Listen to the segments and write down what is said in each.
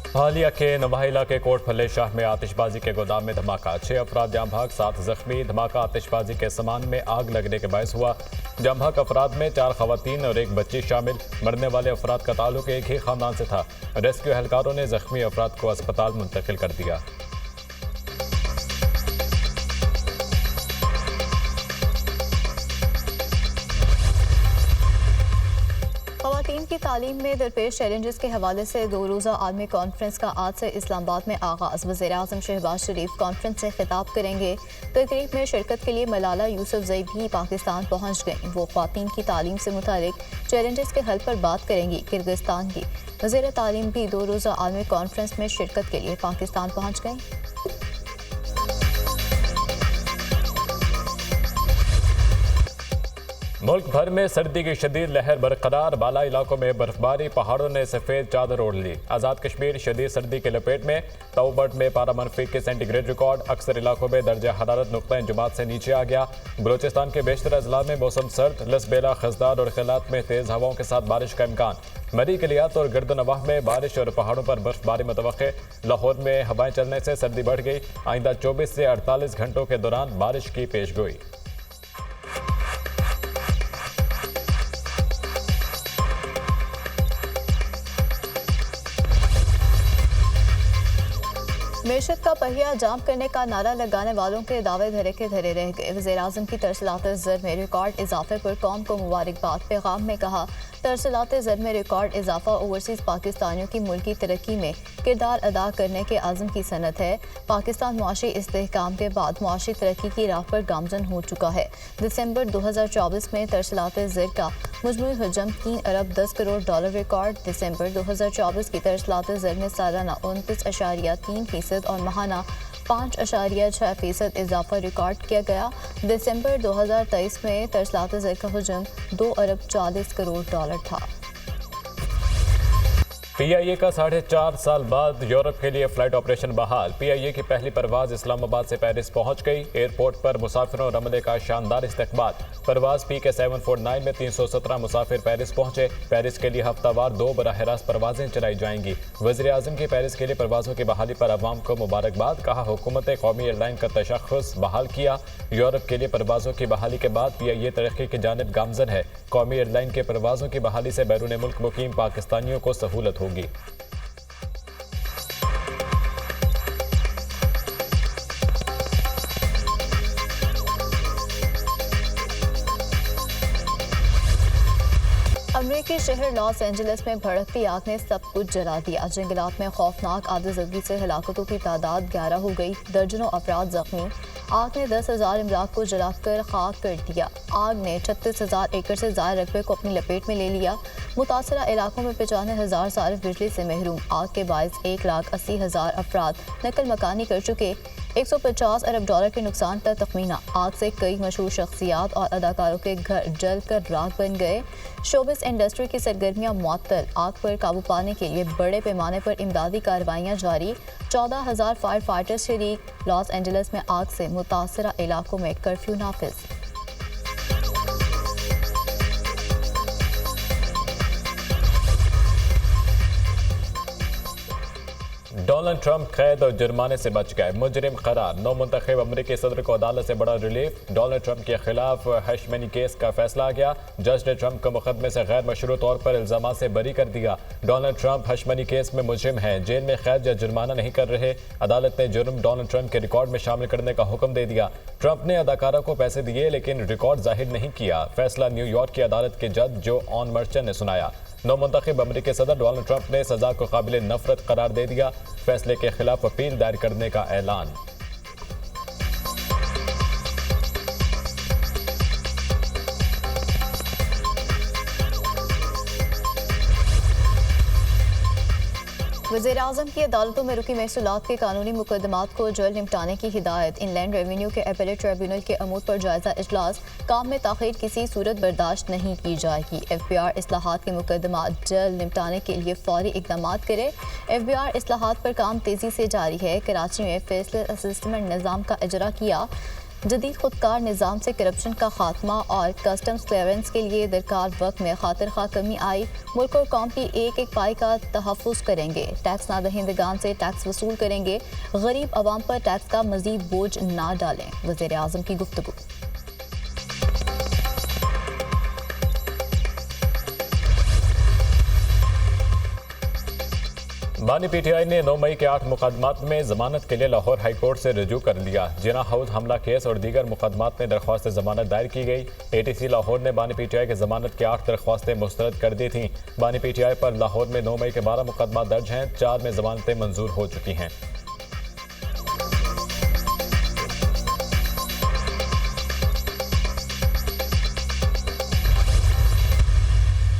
हालिया के नवाहिला के कोट फल्ले शाह में आतिशबाजी के गोदाम में धमाका, 6 अफराद जाम भाग, 7 जख्मी। धमाका आतिशबाजी के सामान में आग लगने के बायस हुआ। जाम भाग अफराद में 4 खवातीन और 1 बच्ची शामिल। मरने वाले अफराद का ताल्लुक एक ही खानदान से था। रेस्क्यू एहलकारों ने जख्मी अफराद को अस्पताल मुंतकिल कर दिया। ख़वातीन की तालीम में दरपेश चैलेंजेस के हवाले से 2 रोज़ा आलमी कॉन्फ्रेंस का आज से इस्लामाबाद में आगाज़। वज़ीर-ए-आज़म शहबाज शरीफ कॉन्फ्रेंस से खिताब करेंगे। तकरीब में शिरकत के लिए मलाला यूसुफजई भी पाकिस्तान पहुँच गईं। वो ख़वातीन की तालीम से मुतालिक चैलेंजेस के हल पर बात करेंगी। किर्गिस्तान की वज़ीर तालीम भी 2 रोज़ा आलमी कॉन्फ्रेंस में शिरकत के लिए पाकिस्तान पहुँच गईं। मुल्क भर में सर्दी की शदीद लहर बरकरार, बाला इलाकों में बर्फबारी, पहाड़ों ने सफ़ेद चादर ओढ़ ली। आज़ाद कश्मीर शदीद सर्दी के लपेट में, तौबट में पारा -1 सेंटीग्रेड रिकॉर्ड। अक्सर इलाकों में दर्जा हरारत नुक्ता जुमात से नीचे आ गया। बलोचिस्तान के बेशतर अजला में मौसम सर्द, लसबेला, खजदार और खिलात में तेज़ हवाओं के साथ बारिश का इम्कान। मरी कलियात और गर्दनवाह में बारिश और पहाड़ों पर बर्फबारी मुतवक्के। लाहौर में हवाएं चलने से सर्दी बढ़ गई। आइंदा 24 से 48 घंटों के दौरान बारिश की पेशगोई। मेशत का पहिया जाम करने का नारा लगाने वालों के दावे धरे के धरे रह गए। वज़ीर-ए-आज़म की तरसलात ज़र में रिकॉर्ड इजाफे पर कौम को मुबारकबाद। पैगाम में कहा, तरसलात ज़र में रिकॉर्ड इजाफा ओवरसीज़ पाकिस्तानियों की मुल्की तरक्की में किरदार अदा करने के आज़म की सनत है। पाकिस्तान मुआशी इस्तेहकाम के बाद मुआशी तरक्की की राह पर गामजन हो चुका है। दिसंबर 2024 में तरसलात ज़र का मजमूई हजम 3 अरब 10 करोड़ डॉलर रिकॉर्ड। दिसंबर 2024 की तरसलात ज़र में सालाना 29.3% और महाना 5.6% इजाफा रिकॉर्ड किया गया। दिसंबर 2023 में तरसलात ज़र का हजम 2 अरब 40 करोड़ डॉलर था। PIA का 4.5 साल बाद यूरोप के लिए फ्लाइट ऑपरेशन बहाल। PIA की पहली परवाज इस्लामाबाद से पेरिस पहुंच गई। एयरपोर्ट पर मुसाफिरों और अमले का शानदार इस्तकबाल। परवाज PK 749 में 317 मुसाफिर पेरिस पहुंचे। पेरिस के लिए हफ्तावार 2 बराह रास्त परवाजें चलाई जाएंगी। वज़ीर-ए-आज़म की पेरिस के लिए परवाजों की बहाली पर अवाम को मुबारकबाद। कहा, हुकूमत कौमी एयरलाइन का तशख़्ख़ुस बहाल किया। यूरोप के लिए परवाजों की बहाली के बाद PIA तरक्की की जानिब गामजन है। कौमी एयरलाइन के परवाजों की बहाली से बैरून मुल्क मुकीम पाकिस्तानियों को सहूलत होगी। अमरीकी शहर लॉस एंजलिस में भड़कती आग ने सब कुछ जला दिया। जंगलात में खौफनाक आतिशज़दी से हलाकतों की तादाद 11 हो गई। दर्जनों अफराद जख्मी। आग ने 10,000 इमलाक को जलाकर खाक कर दिया। आग ने 36,000 एकड़ से ज़्यादा रकबे को अपनी लपेट में ले लिया। मुतासरा इलाकों में 95,000 सारिफ बिजली से महरूम। आग के बायस 1,80,000 अफराद नकल मकानी कर चुके। 150 अरब डॉलर के नुकसान का तखमीना। आग से कई मशहूर शख्सियात और अदाकारों के घर जल कर राख बन गए। शोबिस इंडस्ट्री की सरगर्मियां मुअत्तल। आग पर काबू पाने के लिए बड़े पैमाने पर इमदादी कार्रवाइयां जारी। 14,000 फायर फाइटर्स शरीक। लॉस एंजलिस में आग से मुतासरा इलाकों में कर्फ्यू नाफिज। डोनाल्ड ट्रंप कैद और जुर्माने से बच गए। मुजरिम करार। नौ मुंतखब अमरीकी सदर को अदालत से बड़ा रिलीफ। डोनाल्ड ट्रंप के खिलाफ हशमनी केस का फैसला आ गया। जज ने ट्रंप को मुकदमे से गैर मशरू तौर पर इल्जाम से बरी कर दिया। डोनाल्ड ट्रंप हशमनी केस में मुजरिम है, जेल में कैद या जुर्माना नहीं कर रहे। अदालत ने जुर्म डोनाल्ड ट्रंप के रिकॉर्ड में शामिल करने का हुक्म दे दिया। ट्रंप ने अदाकारा को पैसे दिए लेकिन रिकॉर्ड जाहिर नहीं किया। फैसला न्यूयॉर्क की अदालत के जज जो ऑन मर्चेंट ने सुनाया। नौ मुंतखब अमरीकी सदर डोनाल्ड ट्रंप ने सजा को काबिल नफरत करार दे दिया। फैसले के खिलाफ अपील दायर करने का ऐलान। वज़ीर-ए-आज़म की अदालतों में रुकी महसूलात के कानूनी मुकदमात को जल्द निपटाने की हिदायत। इनलैंड रेवेन्यू के अपीलेट ट्रिब्यूनल के अमूर पर जायजा इजलास। काम में ताख़ीर किसी सूरत बर्दाश्त नहीं की जाएगी। FBI इस्लाहात के मुकदमात जल्द निपटाने के लिए फौरी इक़दाम करे। FBI इस्लाहात पर काम तेज़ी से जारी है। कराची में फेसलेस असिस्टेंट निज़ाम का इजरा किया। जदीद खुदकार निज़ाम से करप्शन का खात्मा और कस्टम्स क्लियरेंस के लिए दरकार वक्त में खातिर खा कमी आई। मुल्क और कौम की एक एक पाई का तहफ़्फ़ुज़ करेंगे। टैक्स ना दहिंदगान से टैक्स वसूल करेंगे। गरीब आवाम पर टैक्स का मज़ीद बोझ ना डालें। वज़ीर आज़म की गुफ्तगू। बानी पीटीआई ने 9 मई के 8 मुकदमात में जमानत के लिए लाहौर हाई कोर्ट से रजू कर लिया। जिना हाउस हमला केस और दीगर मुकदमात में दरख्वास्त जमानत दायर की गई। एटीसी लाहौर ने बानी पीटीआई के जमानत की 8 दरख्वास्तें मुस्तरद कर दी थीं। बानी पीटीआई पर लाहौर में 9 मई के 12 मुकदमा दर्ज हैं। 4 में जमानतें मंजूर हो चुकी हैं।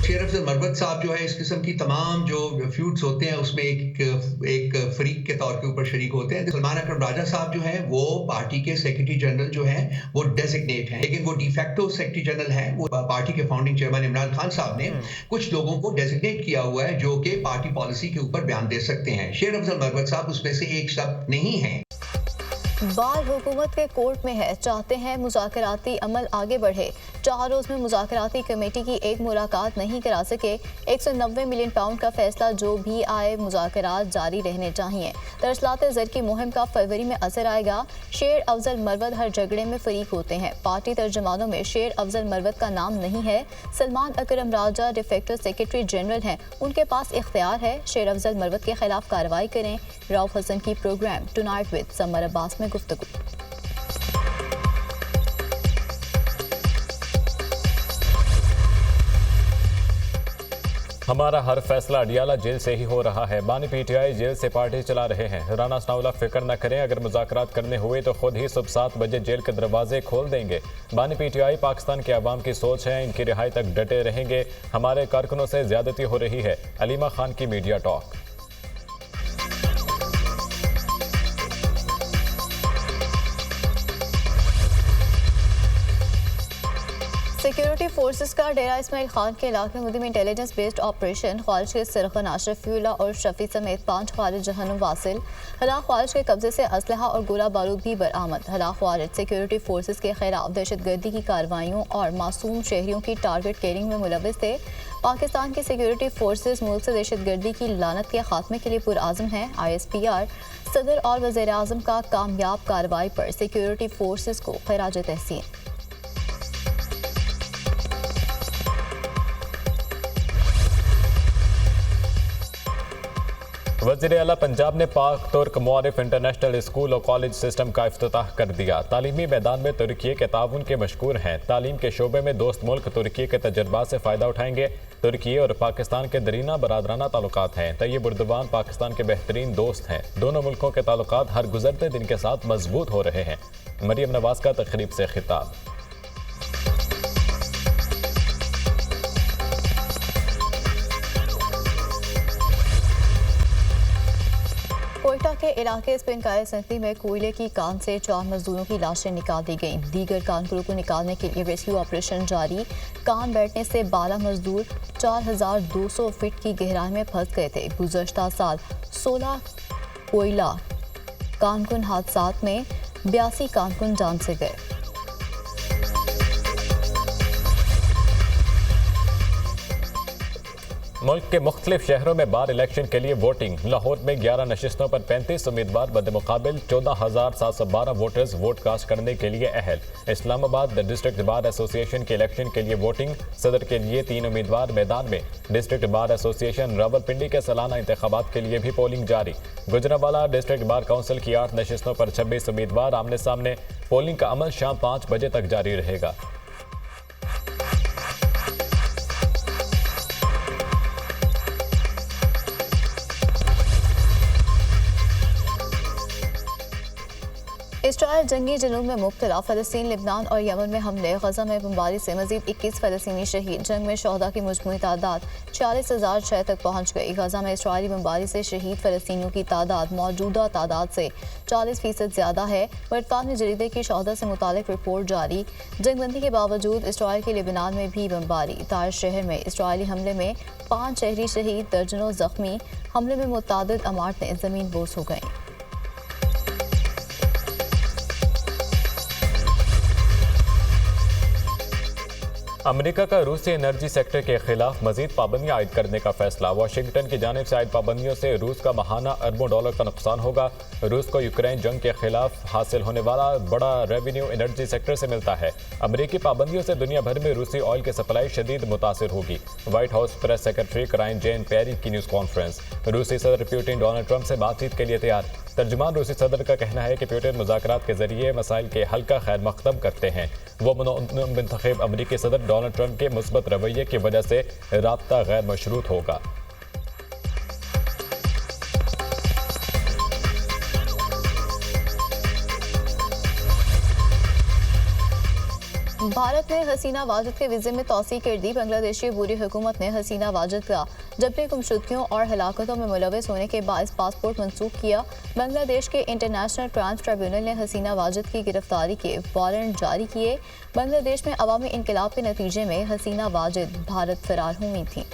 शेर अफजल मरवत साहब जो है इस किस्म की तमाम जो फ्यूड्स होते हैं उसमें एक फरीक के तौर के ऊपर शरीक होते हैं। सलमान अकरम राजा साहब जो है वो पार्टी के सेक्रेटरी जनरल जो है वो डेजिग्नेट हैं, लेकिन वो डिफेक्टो सेक्रेटरी जनरल हैं। वो पार्टी के फाउंडिंग चेयरमैन इमरान खान साहब ने कुछ लोगों को डेजिग्नेट किया हुआ है जो कि पार्टी पॉलिसी के ऊपर बयान दे सकते हैं। शेर अफजल मरवत साहब उसमें से एक शब्द नहीं है। बाल हुकूमत के कोर्ट में है, चाहते हैं मुज़ाकराती अमल आगे बढ़े। 4 रोज़ में मुज़ाकराती कमेटी की एक मुलाकात नहीं करा सके। 190 मिलियन पाउंड का फैसला जो भी आए, मुज़ाकरात जारी रहने चाहिए। तरसलात ज़र की मुहिम का फरवरी में असर आएगा। शेर अफजल मरवत हर झगड़े में फरीक होते हैं। पार्टी तर्जमानों में शेर अफजल मरवत का नाम नहीं है। सलमान अकरम राजा डिफेक्टर सेक्रेटरी जनरल हैं, उनके पास इख्तियार है। शेर अफजल मरवत के खिलाफ कार्रवाई करें। रऊफ हसन की programme tonight with Samar Abbas में गुफ्तगू। हमारा हर फैसला अडियाला जेल से ही हो रहा है। बानी पीटीआई जेल से पार्टी चला रहे हैं। राना सनाउल्लाह फिक्र न करें, अगर मुज़ाकरात करने हुए तो खुद ही सुबह 7 बजे जेल के दरवाजे खोल देंगे। बानी पीटीआई पाकिस्तान के अवाम की सोच है, इनकी रिहाई तक डटे रहेंगे। हमारे कारकुनों से ज्यादती हो रही है। अलीमा खान की मीडिया टॉक। सिक्योरिटी फोर्सेस का डेरा इस्माइल खान के इलाके मुद्दे में इंटेलिजेंस बेस्ड ऑपरेशन। ख्वारिज के सरगन आशरफुल्ला और शफी समेत 5 ख्वारिज जहन्नुम वासिल। हलाक ख्वारिज के कब्जे से असलहा और गोला बारूद भी बरामद। हलाक ख्वारिज सिक्योरिटी फोर्सेस के खिलाफ दहशतगर्दी की कार्रवाइयों और मासूम शहरियों की टारगेट किलिंग में मुलविस थे। पाकिस्तान की सिक्योरिटी फोर्सेस मुल्क से दहशतगर्दी की लानत के खात्मे के लिए पुरआज़म हैं। ISPR सदर और वज़ीर आज़म का कामयाब कार्रवाई पर सिक्योरिटी फोर्सेस को खिराज तहसीन। वज़ीर आला पंजाब ने पाक तुर्क मुआरिफ इंटरनेशनल स्कूल और कॉलेज सिस्टम का इफ्तिताह कर दिया। तालीमी मैदान में तुर्की के ताउन के मशहूर हैं। तालीम के शोबे में दोस्त मुल्क तुर्की के तजर्बात से फ़ायदा उठाएंगे। तुर्की और पाकिस्तान के दरीना बरादराना ताल्लुकात हैं। तैयब उर्दुवान पाकिस्तान के बेहतरीन दोस्त हैं। दोनों मुल्कों के ताल्लुकात हर गुजरते दिन के साथ मजबूत हो रहे हैं। मरियम नवाज का तकरीब से खिताब। कोयटा के इलाके स्पिनकाय संती में कोयले की कान से 4 मजदूरों की लाशें निकाल दी गईं। दीगर कानपुरों को निकालने के लिए रेस्क्यू ऑपरेशन जारी। कान बैठने से 12 मजदूर 4200 फीट की गहराई में फंस गए थे। गुज़श्ता साल 16 कोयला कानकुन हादसात में 82 कानकुन जान से गए। मुल्क के मुख्तलिफ शहरों में बार इलेक्शन के लिए वोटिंग। लाहौर में 11 नशिस्तों पर 35 उम्मीदवार बदमुकाबिल 14,712 वोटर्स वोट कास्ट करने के लिए अहल। इस्लामाबाद डिस्ट्रिक्ट बार एसोसिएशन के इलेक्शन के लिए वोटिंग। सदर के लिए 3 उम्मीदवार मैदान में। डिस्ट्रिक्ट बार एसोसिएशन रावलपिंडी के सालाना इंतखाबात के लिए भी पोलिंग जारी। गुजरांवाला डिस्ट्रिक्ट बार काउंसिल की 8 नशिस्तों पर 26 उम्मीदवार आमने सामने। पोलिंग का अमल शाम 5 बजे तक जारी रहेगा। इसराइल जंगी जुनून में मुब्तला। फ़लस्तीन, लिबनान और यमन में हमले। गजा में बमबारी से मजीद 21 फ़लस्तीनी शहीद। जंग में शहदा की मजमूई तादाद 40,006 तक पहुँच गई। गजा में इसराइली बमबारी से शहीद फ़लस्तीनियों की तादाद मौजूदा तादाद से 40% ज़्यादा है। बरतानवी जरीदे की शहदा से मुतालिक रिपोर्ट जारी। जंगबंदी के बावजूद इसराइल के लिबनान में भी बमबारी। ताइश शहर में इसराइली हमले में 5 शहरी शहीद, दर्जनों जख्मी। हमले में मुतादिद इमारतें ज़मीन बोस हो गईं। अमेरिका का रूसी एनर्जी सेक्टर के खिलाफ मजीद पाबंदियां आयद करने का फैसला। वाशिंगटन की जानिब से आयद पाबंदियों से रूस का माहाना अरबों डॉलर का नुकसान होगा। रूस को यूक्रेन जंग के खिलाफ हासिल होने वाला बड़ा रेवेन्यू एनर्जी सेक्टर से मिलता है। अमेरिकी पाबंदियों से दुनिया भर में रूसी ऑयल की सप्लाई शदीद मुतासिर होगी। व्हाइट हाउस प्रेस सेक्रेटरी कराइन जेन पेरी की न्यूज़ कॉन्फ्रेंस। रूसी सदर पुतिन डोनाल्ड ट्रंप से बातचीत के लिए तैयार। तर्जुमान रूसी सदर का कहना है कि पुतिन मुज़ाकरात के जरिए मसाइल के हल का खैर मकदम करते हैं। वो मुंतखब अमरीकी सदर डोनाल्ड ट्रंप के मुस्बत रवैये की वजह से राब्ता गैर मशरूत होगा। भारत में हसीना वाजिद के वीज़े में तौसीक कर दी। बांग्लादेशी बूरी हुकूमत ने हसीना वाजिद का जबरी गुमशुदगियों और हलाकतों में मुलविस होने के बायस पासपोर्ट मनसूख किया। बांग्लादेश के इंटरनेशनल क्राइम्स ट्रिब्यूनल ने हसीना वाजिद की गिरफ्तारी के वारंट जारी किए। बांग्लादेश में अवामी इनकलाब के नतीजे में हसीना वाजिद भारत फरार हुई थी।